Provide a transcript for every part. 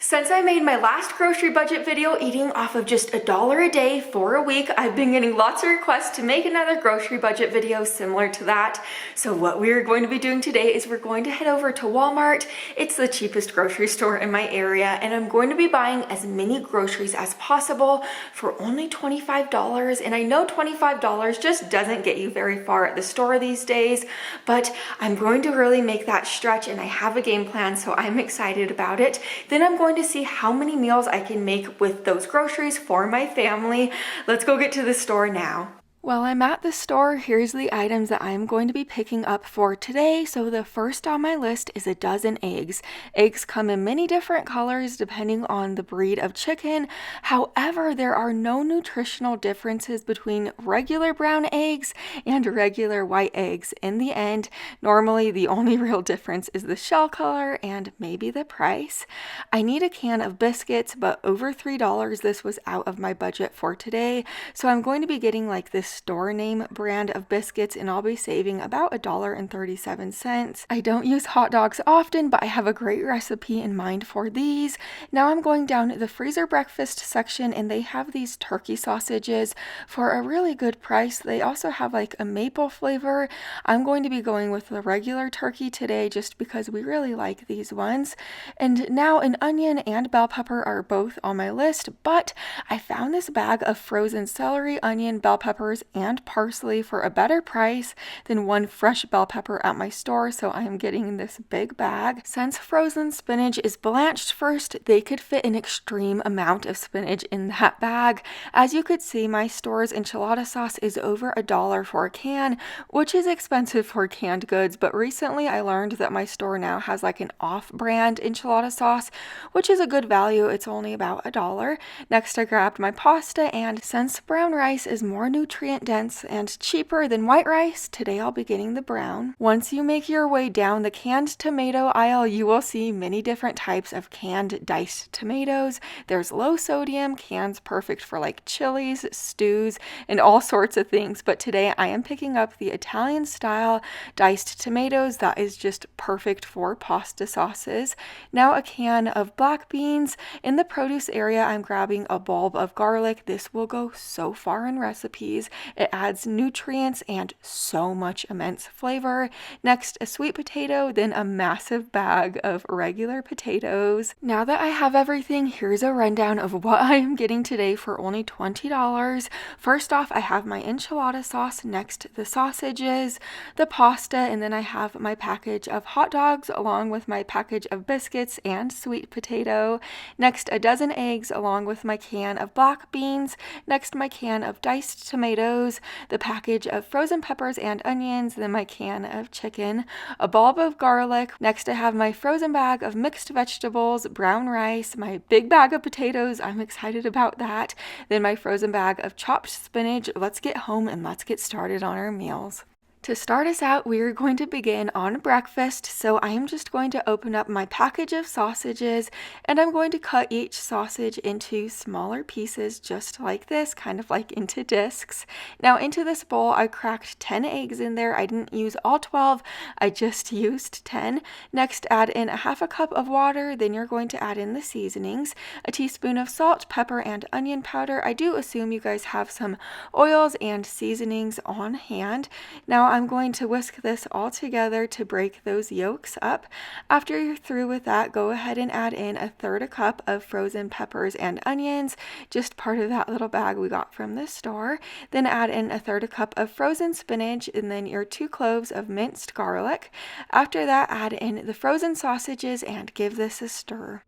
Since I made my last grocery budget video eating off of just $1 a day for a week, I've been getting lots of requests to make another grocery budget video similar to that. So what we're going to be doing today is we're going to head over to Walmart. It's the cheapest grocery store in my area, and I'm going to be buying as many groceries as possible for only $25. And I know $25 just doesn't get you very far at the store these days, but I'm going to really make that stretch, and I have a game plan, so I'm excited about it. Then I'm going to see how many meals I can make with those groceries for my family. Let's go get to the store now. While I'm at the store, here's the items that I'm going to be picking up for today. So the first on my list is a dozen eggs. Eggs come in many different colors depending on the breed of chicken. However, there are no nutritional differences between regular brown eggs and regular white eggs. In the end, normally the only real difference is the shell color and maybe the price. I need a can of biscuits, but over $3, this was out of my budget for today. So I'm going to be getting like this store name brand of biscuits, and I'll be saving about $1.37. I don't use hot dogs often, but I have a great recipe in mind for these. Now I'm going down the freezer breakfast section, and they have these turkey sausages for a really good price. They also have like a maple flavor. I'm going to be going with the regular turkey today just because we really like these ones. And now an onion and bell pepper are both on my list, but I found this bag of frozen celery, onion, bell peppers, and parsley for a better price than one fresh bell pepper at my store, so I am getting this big bag. Since frozen spinach is blanched first, they could fit an extreme amount of spinach in that bag. As you could see, my store's enchilada sauce is over $1 for a can, which is expensive for canned goods, but recently I learned that my store now has like an off-brand enchilada sauce, which is a good value. It's only about $1. Next, I grabbed my pasta, and since brown rice is more nutrient dense and cheaper than white rice, today I'll be getting the brown. Once you make your way down the canned tomato aisle, you will see many different types of canned diced tomatoes. There's low sodium cans, perfect for like chilies, stews, and all sorts of things, but today I am picking up the Italian style diced tomatoes that is just perfect for pasta sauces. Now a can of black beans. In the produce area, I'm grabbing a bulb of garlic. This will go so far in recipes. It adds nutrients and so much immense flavor. Next, a sweet potato, then a massive bag of regular potatoes. Now that I have everything, here's a rundown of what I am getting today for only $20. First off, I have my enchilada sauce, next the sausages, the pasta, and then I have my package of hot dogs along with my package of biscuits and sweet potato. Next, a dozen eggs along with my can of black beans. Next, my can of diced tomatoes, the package of frozen peppers and onions, then my can of chicken, a bulb of garlic. Next, I have my frozen bag of mixed vegetables, brown rice, my big bag of potatoes. I'm excited about that. Then my frozen bag of chopped spinach. Let's get home and let's get started on our meals. To start us out, we are going to begin on breakfast, so I am just going to open up my package of sausages, and I'm going to cut each sausage into smaller pieces just like this, kind of like into discs. Now into this bowl, I cracked 10 eggs in there. I didn't use all 12, I just used 10. Next, add in a half a cup of water, then you're going to add in the seasonings, a teaspoon of salt, pepper, and onion powder. I do assume you guys have some oils and seasonings on hand. Now I'm going to whisk this all together to break those yolks up. After you're through with that, go ahead and add in a third a cup of frozen peppers and onions, just part of that little bag we got from the store. Then add in a third a cup of frozen spinach, and then your 2 cloves of minced garlic. After that, add in the frozen sausages and give this a stir.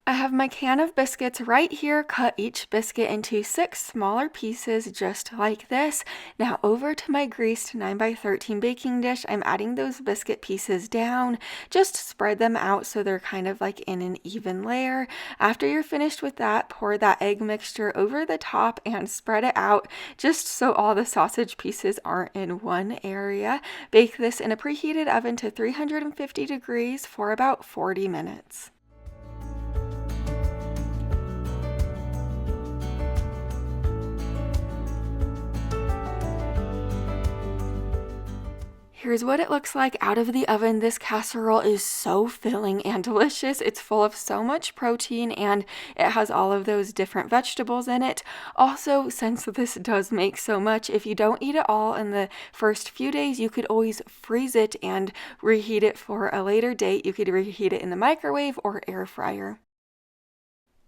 I have my can of biscuits right here. Cut each biscuit into 6 smaller pieces just like this. Now over to my greased 9x13 baking dish. I'm adding those biscuit pieces down. Just spread them out so they're kind of like in an even layer. After you're finished with that, pour that egg mixture over the top and spread it out just so all the sausage pieces aren't in one area. Bake this in a preheated oven to 350 degrees for about 40 minutes. Here's what it looks like out of the oven. This casserole is so filling and delicious. It's full of so much protein and it has all of those different vegetables in it. Also, since this does make so much, if you don't eat it all in the first few days, you could always freeze it and reheat it for a later date. You could reheat it in the microwave or air fryer.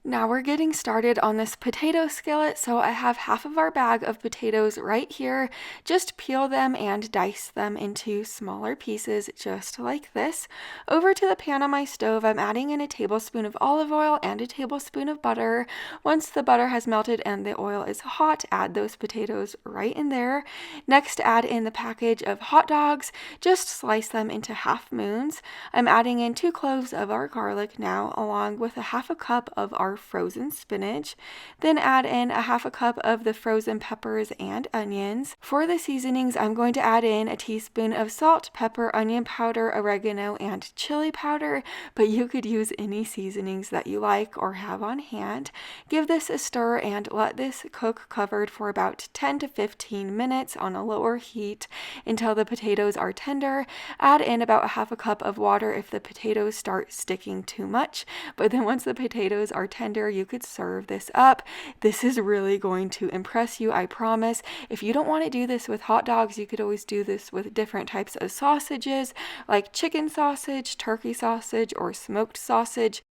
Now we're getting started on this potato skillet, so I have half of our bag of potatoes right here. Just peel them and dice them into smaller pieces, just like this. Over to the pan on my stove, I'm adding in a tablespoon of olive oil and a tablespoon of butter. Once the butter has melted and the oil is hot, add those potatoes right in there. Next, add in the package of hot dogs. Just slice them into half moons. I'm adding in 2 cloves of our garlic now, along with a half a cup of our frozen spinach. Then add in a half a cup of the frozen peppers and onions. For the seasonings, I'm going to add in a teaspoon of salt, pepper, onion powder, oregano, and chili powder, but you could use any seasonings that you like or have on hand. Give this a stir and let this cook covered for about 10 to 15 minutes on a lower heat until the potatoes are tender. Add in about a half a cup of water if the potatoes start sticking too much, but then once the potatoes are tender, you could serve this up. This is really going to impress you, I promise. If you don't want to do this with hot dogs, you could always do this with different types of sausages like chicken sausage, turkey sausage, or smoked sausage.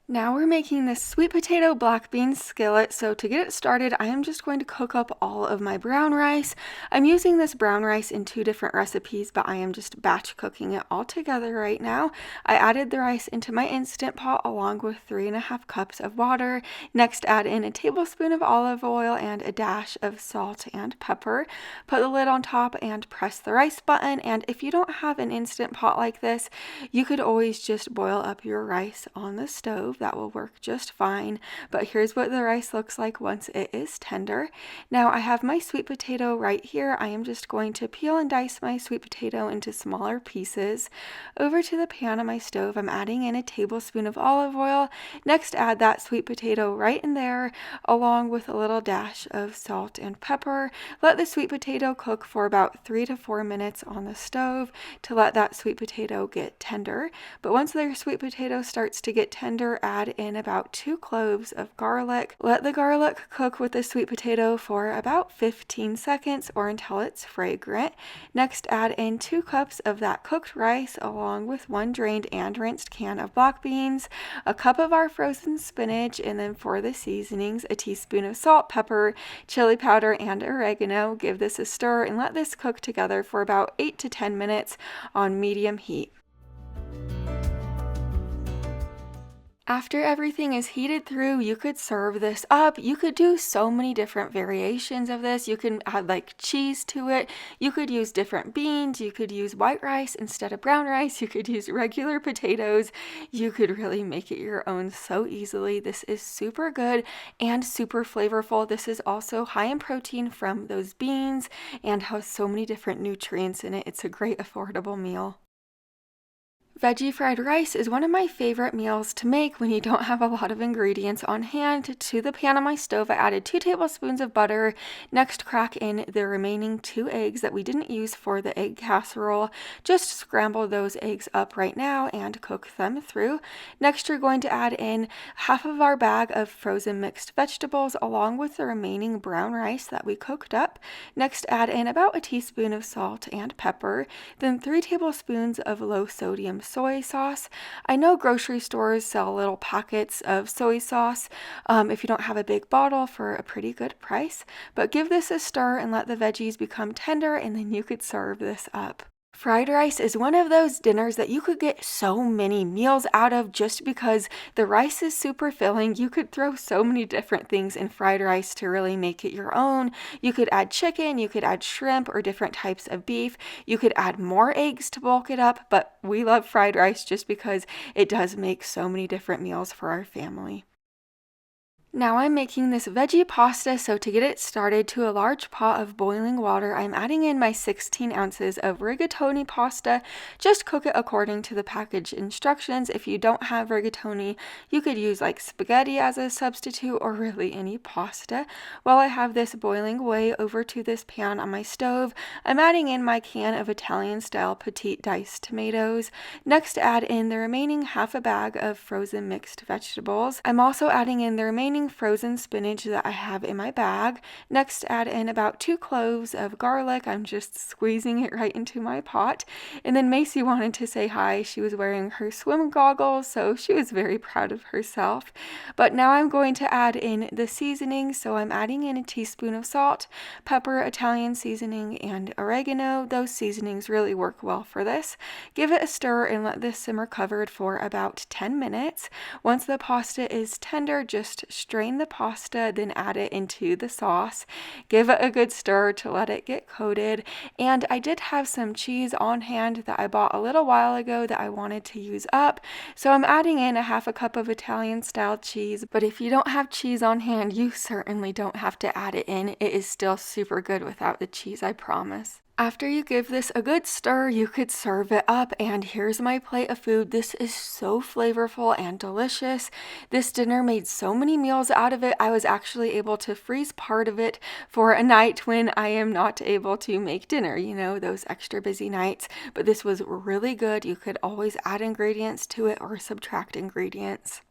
Now we're making this sweet potato black bean skillet, so to get it started, I am just going to cook up all of my brown rice. I'm using this brown rice in 2 different recipes, but I am just batch cooking it all together right now. I added the rice into my Instant Pot along with 3.5 cups of water. Next, add in a tablespoon of olive oil and a dash of salt and pepper. Put the lid on top and press the rice button, and if you don't have an Instant Pot like this, you could always just boil up your rice on the stove. That will work just fine, but here's what the rice looks like once it is tender. Now I have my sweet potato right here. I am just going to peel and dice my sweet potato into smaller pieces. Over to the pan on my stove, I'm adding in a tablespoon of olive oil. Next, add that sweet potato right in there, along with a little dash of salt and pepper. Let the sweet potato cook for about 3 to 4 minutes on the stove to let that sweet potato get tender. But once the sweet potato starts to get tender, add in about 2 cloves of garlic. Let the garlic cook with the sweet potato for about 15 seconds or until it's fragrant. Next, add in 2 cups of that cooked rice along with 1 drained and rinsed can of black beans, a cup of our frozen spinach, and then for the seasonings, a teaspoon of salt, pepper, chili powder, and oregano. Give this a stir and let this cook together for about 8 to 10 minutes on medium heat. After everything is heated through, you could serve this up. You could do so many different variations of this. You can add like cheese to it. You could use different beans. You could use white rice instead of brown rice. You could use regular potatoes. You could really make it your own so easily. This is super good and super flavorful. This is also high in protein from those beans and has so many different nutrients in it. It's a great affordable meal. Veggie fried rice is one of my favorite meals to make when you don't have a lot of ingredients on hand. To the pan on my stove, I added 2 tablespoons of butter. Next, crack in the remaining 2 eggs that we didn't use for the egg casserole. Just scramble those eggs up right now and cook them through. Next, you're going to add in half of our bag of frozen mixed vegetables along with the remaining brown rice that we cooked up. Next, add in about a teaspoon of salt and pepper, then 3 tablespoons of low sodium soy sauce. I know grocery stores sell little packets of soy sauce if you don't have a big bottle for a pretty good price, but give this a stir and let the veggies become tender and then you could serve this up. Fried rice is one of those dinners that you could get so many meals out of just because the rice is super filling. You could throw so many different things in fried rice to really make it your own. You could add chicken, you could add shrimp or different types of beef. You could add more eggs to bulk it up, but we love fried rice just because it does make so many different meals for our family. Now I'm making this veggie pasta, so to get it started, to a large pot of boiling water, I'm adding in my 16 ounces of rigatoni pasta. Just cook it according to the package instructions. If you don't have rigatoni, you could use like spaghetti as a substitute or really any pasta. While I have this boiling away, over to this pan on my stove, I'm adding in my can of Italian-style petite diced tomatoes. Next, add in the remaining half a bag of frozen mixed vegetables. I'm also adding in the remaining frozen spinach that I have in my bag. Next, add in about 2 cloves of garlic. I'm just squeezing it right into my pot. And then Macy wanted to say hi. She was wearing her swim goggles, so she was very proud of herself. But now I'm going to add in the seasoning. So I'm adding in a teaspoon of salt, pepper, Italian seasoning, and oregano. Those seasonings really work well for this. Give it a stir and let this simmer covered for about 10 minutes. Once the pasta is tender, just strain the pasta, then add it into the sauce. Give it a good stir to let it get coated. And I did have some cheese on hand that I bought a little while ago that I wanted to use up. So I'm adding in a half a cup of Italian style cheese. But if you don't have cheese on hand, you certainly don't have to add it in. It is still super good without the cheese, I promise. After you give this a good stir, you could serve it up, and here's my plate of food. This is so flavorful and delicious. This dinner made so many meals out of it. I was actually able to freeze part of it for a night when I am not able to make dinner, you know, those extra busy nights. But this was really good. You could always add ingredients to it or subtract ingredients.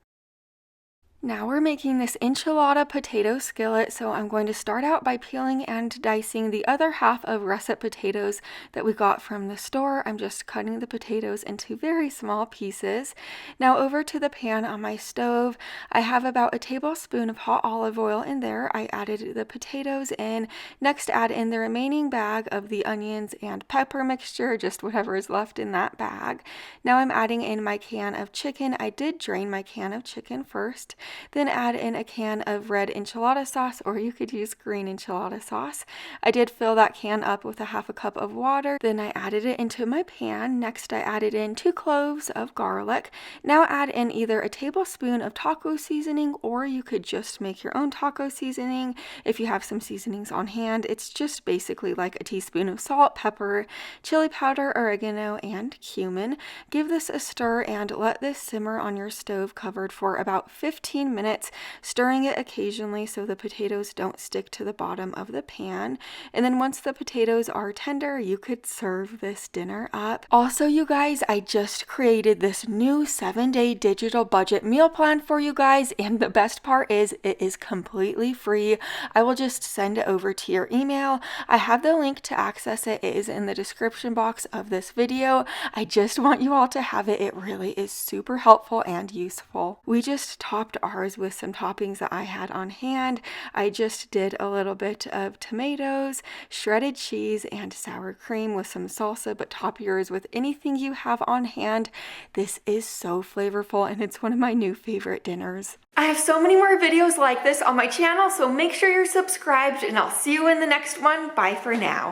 Now we're making this enchilada potato skillet, so I'm going to start out by peeling and dicing the other half of russet potatoes that we got from the store. I'm just cutting the potatoes into very small pieces. Now over to the pan on my stove, I have about a tablespoon of hot olive oil in there. I added the potatoes in. Next, add in the remaining bag of the onions and pepper mixture, just whatever is left in that bag. Now I'm adding in my can of chicken. I did drain my can of chicken first. Then add in a can of red enchilada sauce, or you could use green enchilada sauce. I did fill that can up with a half a cup of water. Then I added it into my pan. Next, I added in 2 cloves of garlic. Now add in either a tablespoon of taco seasoning, or you could just make your own taco seasoning if you have some seasonings on hand. It's just basically like a teaspoon of salt, pepper, chili powder, oregano, and cumin. Give this a stir and let this simmer on your stove covered for about 15 minutes, stirring it occasionally so the potatoes don't stick to the bottom of the pan. And then once the potatoes are tender, you could serve this dinner up. Also, you guys, I just created this new 7-day digital budget meal plan for you guys, and the best part is it is completely free. I will just send it over to your email. I have the link to access it. It is in the description box of this video. I just want you all to have it. It really is super helpful and useful. We just topped ours with some toppings that I had on hand. I just did a little bit of tomatoes, shredded cheese, and sour cream with some salsa, but top yours with anything you have on hand. This is so flavorful, and it's one of my new favorite dinners. I have so many more videos like this on my channel, so make sure you're subscribed, and I'll see you in the next one. Bye for now.